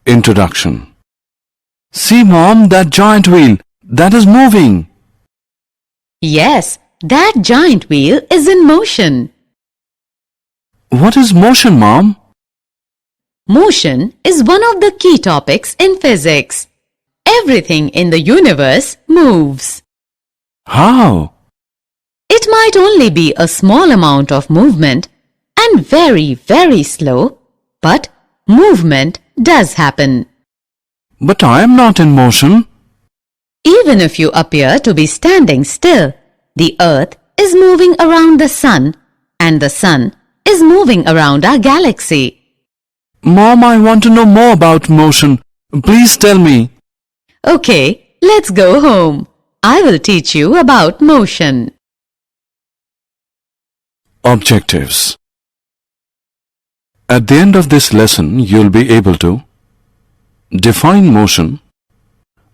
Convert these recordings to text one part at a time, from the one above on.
Introduction. See, Mom, that giant wheel, that is moving. Yes, that giant wheel is in motion. What is motion, Mom? Motion is one of the key topics in physics. Everything in the universe moves. How? It might only be a small amount of movement and very, very slow, but movement does happen. But I am not in motion. Even if you appear to be standing still, the earth is moving around the sun and the sun is moving around our galaxy. Mom, I want to know more about motion. Please tell me. Okay, let's go home. I will teach you about motion. Objectives. At the end of this lesson, you'll be able to define motion,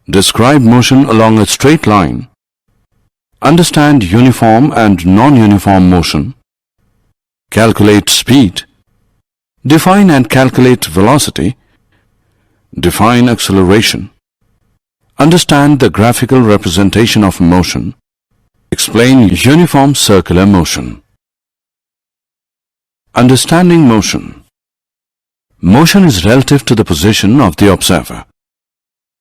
describe motion along a straight line, understand uniform and non-uniform motion, calculate speed, define and calculate velocity, define acceleration, understand the graphical representation of motion, explain uniform circular motion. Understanding motion. Motion is relative to the position of the observer.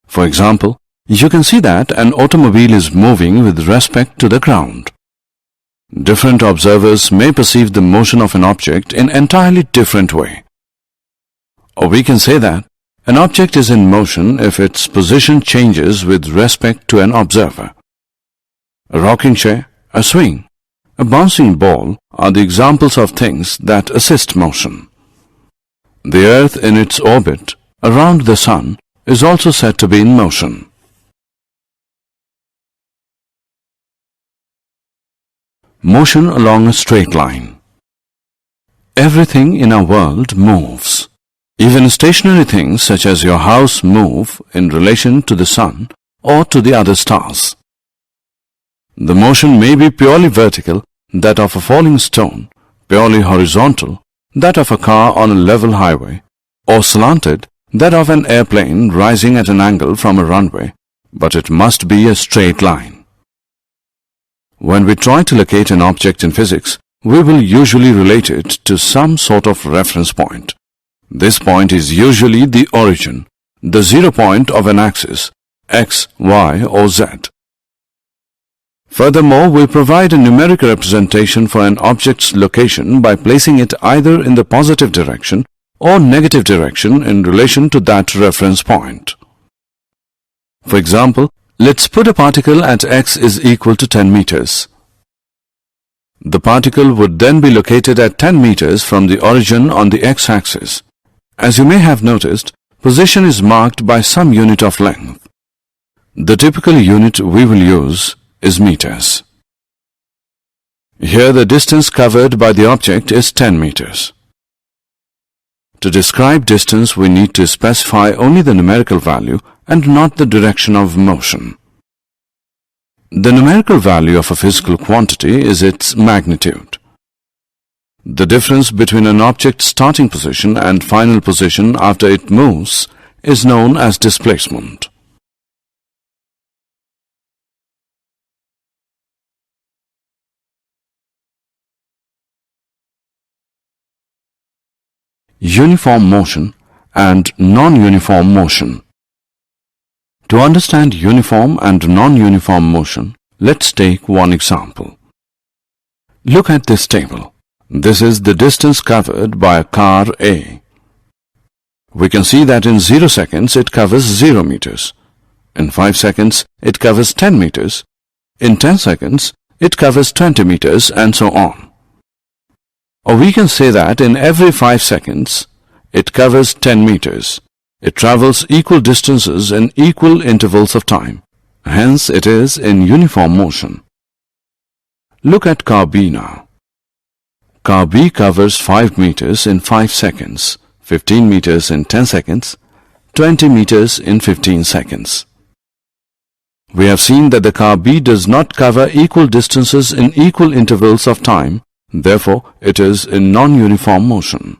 For example, you can see that an automobile is moving with respect to the ground. Different observers may perceive the motion of an object in entirely different way. Or we can say that an object is in motion if its position changes with respect to an observer. A rocking chair, a swing, a bouncing ball are the examples of things that assist motion. The earth in its orbit around the sun is also said to be in motion. Motion along a straight line. Everything in our world moves. Even stationary things such as your house move in relation to the sun or to the other stars. The motion may be purely vertical, that of a falling stone, purely horizontal, that of a car on a level highway, or slanted, that of an airplane rising at an angle from a runway, but it must be a straight line. When we try to locate an object in physics, we will usually relate it to some sort of reference point. This point is usually the origin, the 0 point of an axis, x, y, or z. Furthermore, we provide a numeric representation for an object's location by placing it either in the positive direction or negative direction in relation to that reference point. For example, let's put a particle at x is equal to 10 meters. The particle would then be located at 10 meters from the origin on the x-axis. As you may have noticed, position is marked by some unit of length. The typical unit we will use is meters. Here the distance covered by the object is 10 meters. To describe distance, we need to specify only the numerical value and not the direction of motion. The numerical value of a physical quantity is its magnitude. The difference between an object's starting position and final position after it moves is known as displacement. Uniform motion and non-uniform motion. To understand uniform and non-uniform motion, let's take one example. Look at this table. This is the distance covered by a car A. We can see that in 0 seconds it covers 0 meters. In 5 seconds it covers 10 meters. In 10 seconds it covers 20 meters and so on. Or we can say that in every 5 seconds, it covers 10 meters. It travels equal distances in equal intervals of time. Hence, it is in uniform motion. Look at car B now. Car B covers 5 meters in 5 seconds, 15 meters in 10 seconds, 20 meters in 15 seconds. We have seen that the car B does not cover equal distances in equal intervals of time. Therefore, it is in non-uniform motion.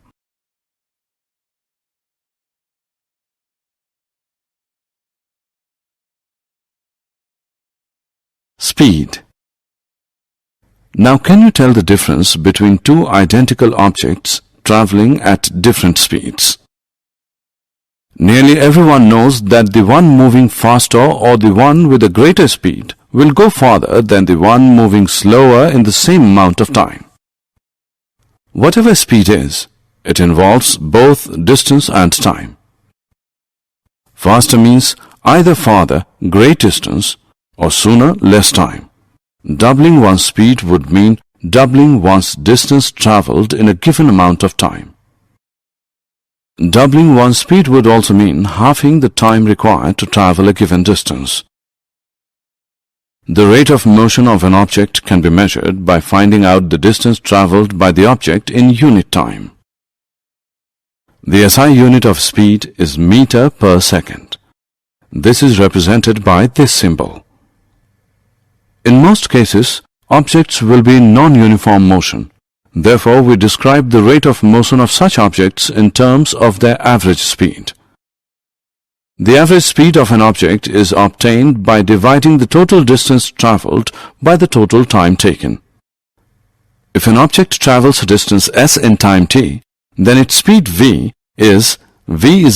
Speed. Now can you tell the difference between two identical objects traveling at different speeds? Nearly everyone knows that the one moving faster or the one with a greater speed will go farther than the one moving slower in the same amount of time. Whatever speed is, it involves both distance and time. Faster means either farther, great distance, or sooner, less time. Doubling one's speed would mean doubling one's distance traveled in a given amount of time. Doubling one's speed would also mean halving the time required to travel a given distance. The rate of motion of an object can be measured by finding out the distance traveled by the object in unit time. The SI unit of speed is meter per second. This is represented by this symbol. In most cases, objects will be in non-uniform motion. Therefore, we describe the rate of motion of such objects in terms of their average speed. The average speed of an object is obtained by dividing the total distance traveled by the total time taken. If an object travels a distance s in time t, then its speed v is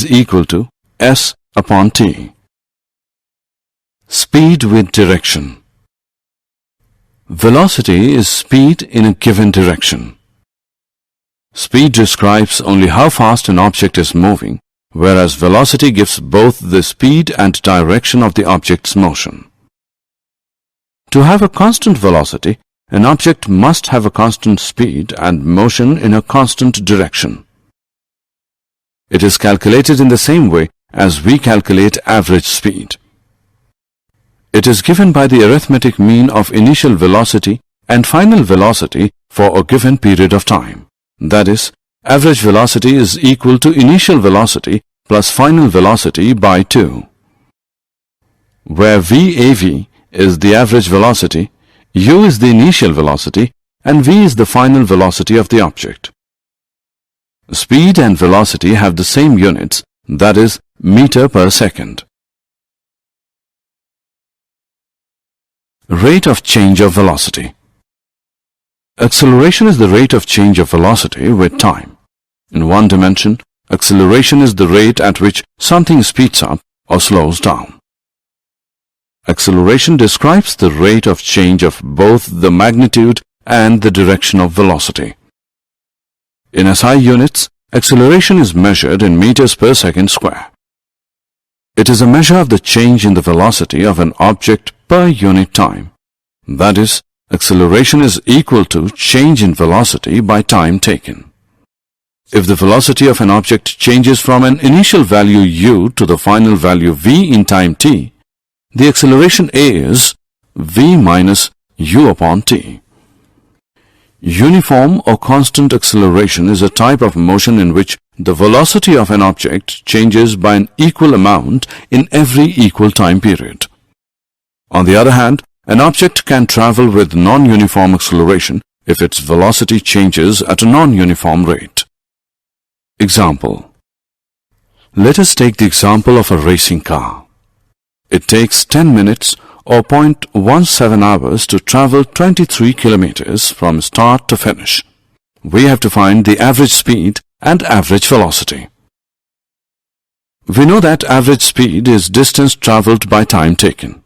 equal to s upon t. Speed with direction. Velocity is speed in a given direction. Speed describes only how fast an object is moving, whereas velocity gives both the speed and direction of the object's motion. To have a constant velocity, an object must have a constant speed and motion in a constant direction. It is calculated in the same way as we calculate average speed. It is given by the arithmetic mean of initial velocity and final velocity for a given period of time. That is, average velocity is equal to initial velocity plus final velocity by 2. Where VAV is the average velocity, U is the initial velocity, and V is the final velocity of the object. Speed and velocity have the same units, that is, meter per second. Rate of change of velocity. Acceleration is the rate of change of velocity with time. In one dimension, acceleration is the rate at which something speeds up or slows down. Acceleration describes the rate of change of both the magnitude and the direction of velocity. In SI units, acceleration is measured in meters per second square. It is a measure of the change in the velocity of an object per unit time. That is, acceleration is equal to change in velocity by time taken. If the velocity of an object changes from an initial value u to the final value v in time t, the acceleration a is v minus u upon t. Uniform or constant acceleration is a type of motion in which the velocity of an object changes by an equal amount in every equal time period. On the other hand, an object can travel with non-uniform acceleration if its velocity changes at a non-uniform rate. Example. Let us take the example of a racing car. It takes 10 minutes or 0.17 hours to travel 23 kilometers from start to finish. We have to find the average speed and average velocity. We know that average speed is distance traveled by time taken.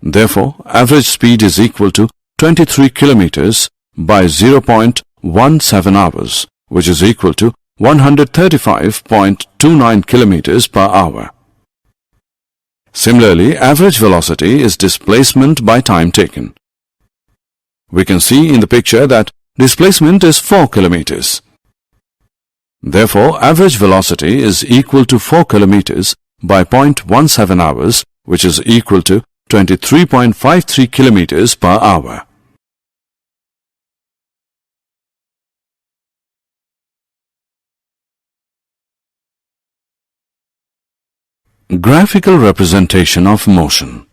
Therefore, average speed is equal to 23 kilometers by 0.17 hours, which is equal to 135.29 kilometers per hour. Similarly, average velocity is displacement by time taken. We can see in the picture that displacement is 4 kilometers. Therefore, average velocity is equal to 4 kilometers by 0.17 hours, which is equal to 23.53 kilometers per hour. Graphical representation of motion.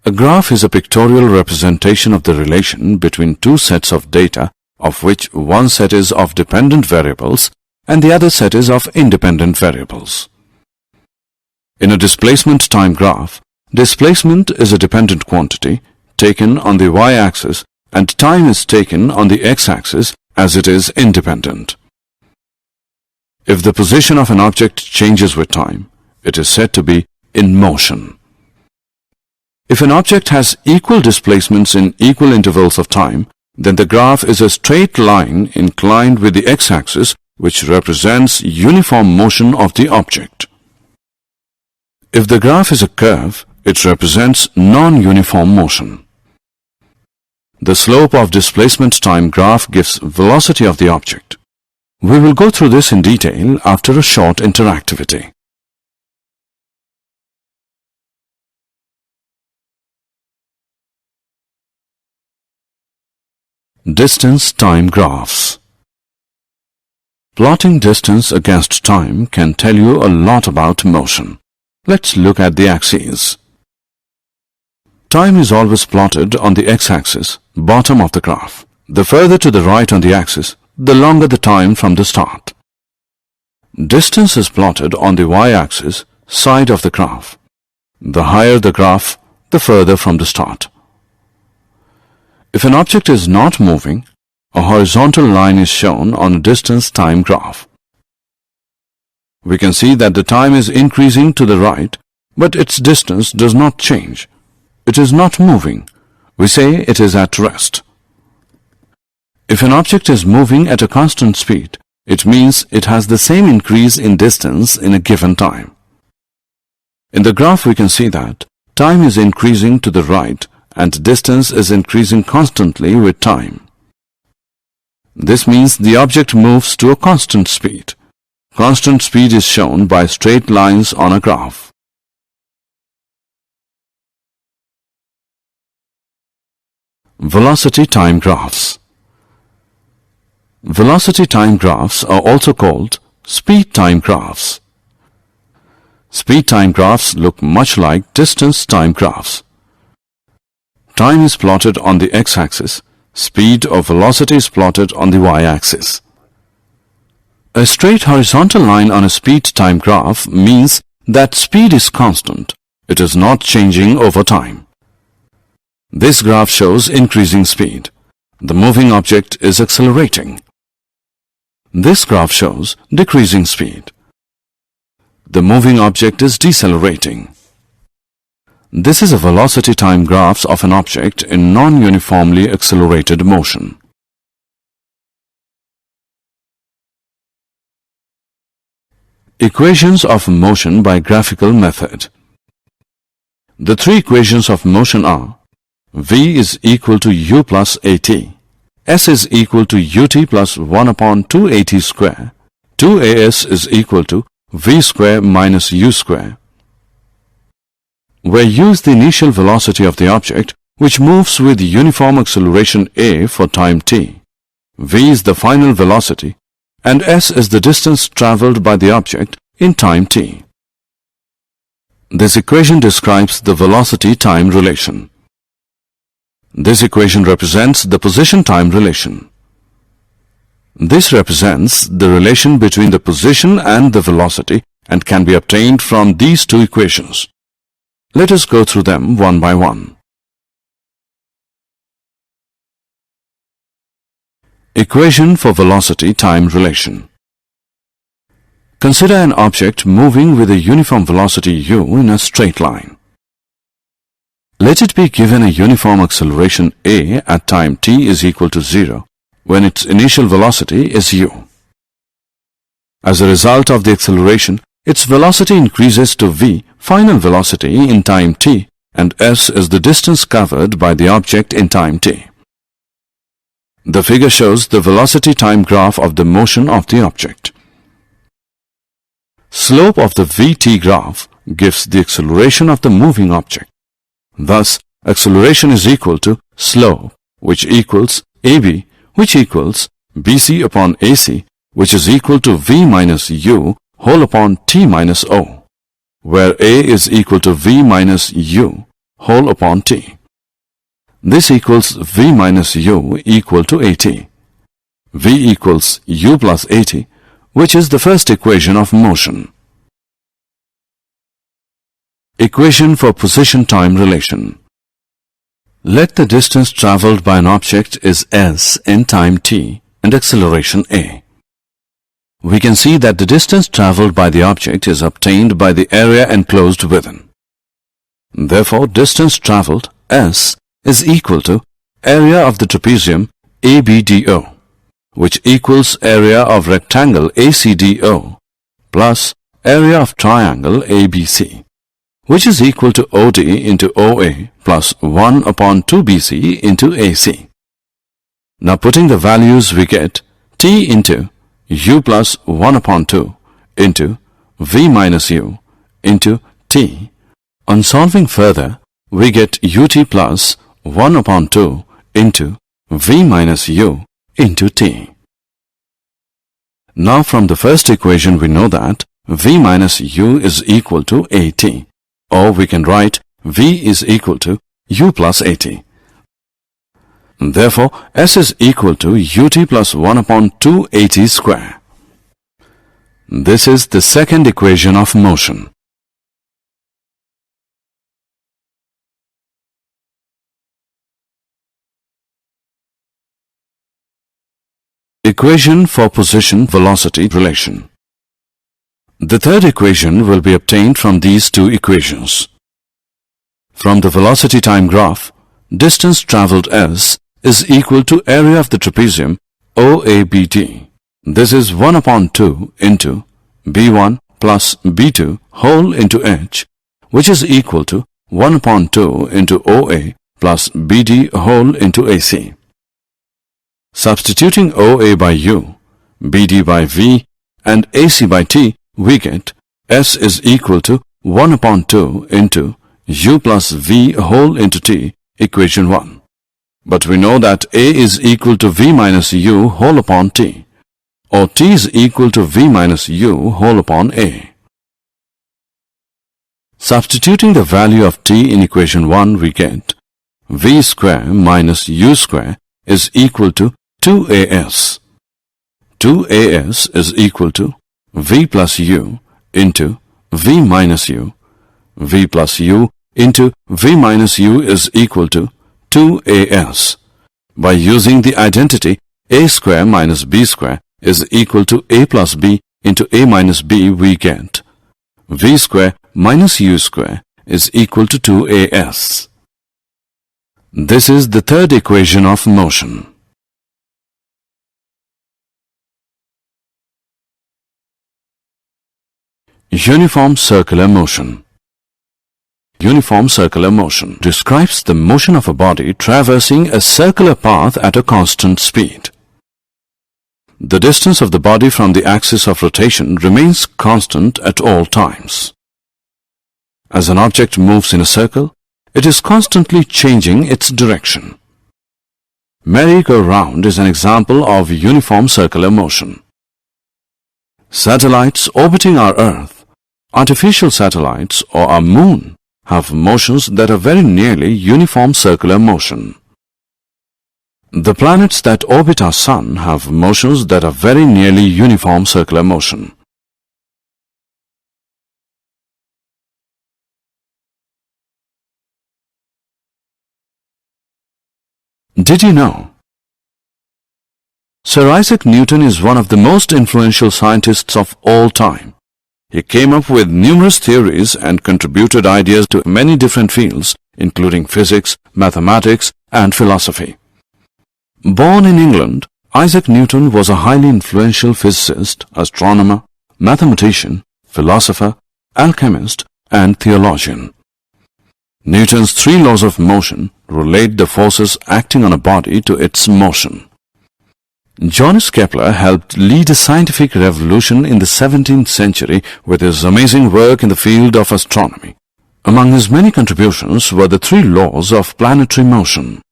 A graph is a pictorial representation of the relation between two sets of data, of which one set is of dependent variables and the other set is of independent variables. In a displacement time graph, Displacement is a dependent quantity taken on the y-axis and time is taken on the x-axis as it is independent. If the position of an object changes with time, it is said to be in motion. If an object has equal displacements in equal intervals of time, then the graph is a straight line inclined with the x-axis, which represents uniform motion of the object. If the graph is a curve, it represents non-uniform motion. The slope of displacement time graph gives velocity of the object. We will go through this in detail after a short interactivity. Distance time graphs. Plotting distance against time can tell you a lot about motion. Let's look at the axes. Time is always plotted on the x-axis, bottom of the graph. The further to the right on the axis, the longer the time from the start. Distance is plotted on the y-axis, side of the graph. The higher the graph, the further from the start. If an object is not moving, a horizontal line is shown on a distance time graph. We can see that the time is increasing to the right, but its distance does not change. It is not moving. We say it is at rest. If an object is moving at a constant speed, it means it has the same increase in distance in a given time. In the graph we can see that time is increasing to the right and distance is increasing constantly with time. This means the object moves to a constant speed. Constant speed is shown by straight lines on a graph. Velocity time graphs. Velocity time graphs are also called speed time graphs. Speed time graphs look much like distance time graphs. Time is plotted on the x-axis. Speed or velocity is plotted on the y-axis. A straight horizontal line on a speed time graph means that speed is constant. It is not changing over time. This graph shows increasing speed. The moving object is accelerating. This graph shows decreasing speed. The moving object is decelerating. This is a velocity time graphs of an object in non-uniformly accelerated motion. Equations of motion by graphical method. The three equations of motion are: v is equal to u plus at, s is equal to ut plus 1 upon 2at square, 2as is equal to v square minus u square, where u is the initial velocity of the object which moves with uniform acceleration a for time t, v is the final velocity, and s is the distance traveled by the object in time t. This equation describes the velocity-time relation. This equation represents the position-time relation. This represents the relation between the position and the velocity and can be obtained from these two equations. Let us go through them one by one. Equation for velocity-time relation. Consider an object moving with a uniform velocity u in a straight line. Let it be given a uniform acceleration a at time t is equal to 0 when its initial velocity is u. As a result of the acceleration, its velocity increases to v, final velocity in time t, and s is the distance covered by the object in time t. The figure shows the velocity-time graph of the motion of the object. Slope of the vt graph gives the acceleration of the moving object. Thus, acceleration is equal to slope, which equals ab, which equals bc upon ac, which is equal to v minus u whole upon t minus o, where a is equal to v minus u whole upon t. This equals v minus u equal to at. V equals u plus at, which is the first equation of motion. Equation for position-time relation. Let the distance traveled by an object is s in time t and acceleration a. We can see that the distance traveled by the object is obtained by the area enclosed within. Therefore, distance traveled s is equal to area of the trapezium ABDO, which equals area of rectangle ACDO plus area of triangle ABC, which is equal to OD into OA plus 1 upon 2BC into AC. Now putting the values, we get T into U plus 1 upon 2 into V minus U into T. On solving further, we get UT plus 1 upon 2 into V minus U into T. Now from the first equation we know that V minus U is equal to AT, or we can write V is equal to U plus AT. Therefore, S is equal to UT plus 1 upon 2 AT square. This is the second equation of motion. Equation for position-velocity relation. The third equation will be obtained from these two equations. From the velocity time graph, distance traveled s is equal to area of the trapezium OABD. This is 1 upon 2 into B1 plus B2 whole into h, which is equal to 1 upon 2 into OA plus BD whole into AC. Substituting OA by U, BD by V and AC by T, we get S is equal to 1 upon 2 into U plus V whole into T, equation 1. But we know that A is equal to V minus U whole upon T, or T is equal to V minus U whole upon A. Substituting the value of T in equation 1, we get V square minus U square is equal to 2AS. 2AS is equal to V plus U into V minus U. V plus U into V minus U is equal to 2AS. By using the identity A square minus B square is equal to A plus B into A minus B, we get V square minus U square is equal to 2AS. This is the third equation of motion. Uniform circular motion. Uniform circular motion describes the motion of a body traversing a circular path at a constant speed. The distance of the body from the axis of rotation remains constant at all times. As an object moves in a circle, it is constantly changing its direction. Merry-go-round is an example of uniform circular motion. Satellites orbiting our Earth, artificial satellites or our moon, have motions that are very nearly uniform circular motion. The planets that orbit our sun have motions that are very nearly uniform circular motion. Did you know? Sir Isaac Newton is one of the most influential scientists of all time. He came up with numerous theories and contributed ideas to many different fields, including physics, mathematics, and philosophy. Born in England, Isaac Newton was a highly influential physicist, astronomer, mathematician, philosopher, alchemist, and theologian. Newton's three laws of motion relate the forces acting on a body to its motion. Johannes Kepler helped lead a scientific revolution in the 17th century with his amazing work in the field of astronomy. Among his many contributions were the three laws of planetary motion.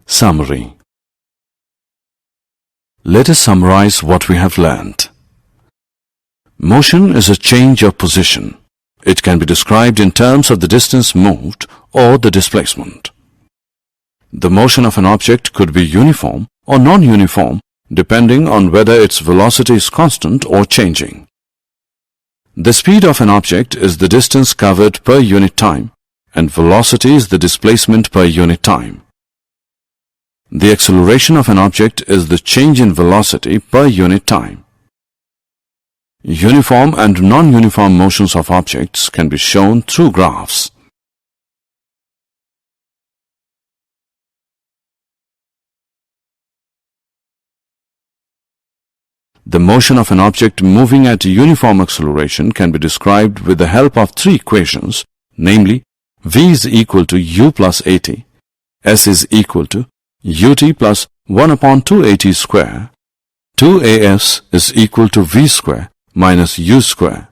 Summary. Let us summarize what we have learned. Motion is a change of position. It can be described in terms of the distance moved or the displacement. The motion of an object could be uniform or non-uniform depending on whether its velocity is constant or changing. The speed of an object is the distance covered per unit time, and velocity is the displacement per unit time. The acceleration of an object is the change in velocity per unit time. Uniform and non-uniform motions of objects can be shown through graphs. The motion of an object moving at uniform acceleration can be described with the help of three equations, namely v is equal to u plus at, s is equal to ut plus 1 upon 2at square, 2as is equal to v square minus u square,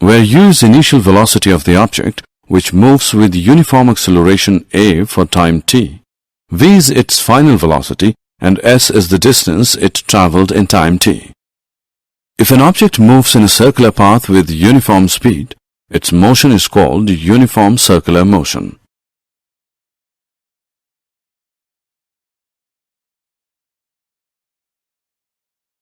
where u is initial velocity of the object which moves with uniform acceleration a for time t, v is its final velocity, and s is the distance it travelled in time t. If an object moves in a circular path with uniform speed, its motion is called uniform circular motion.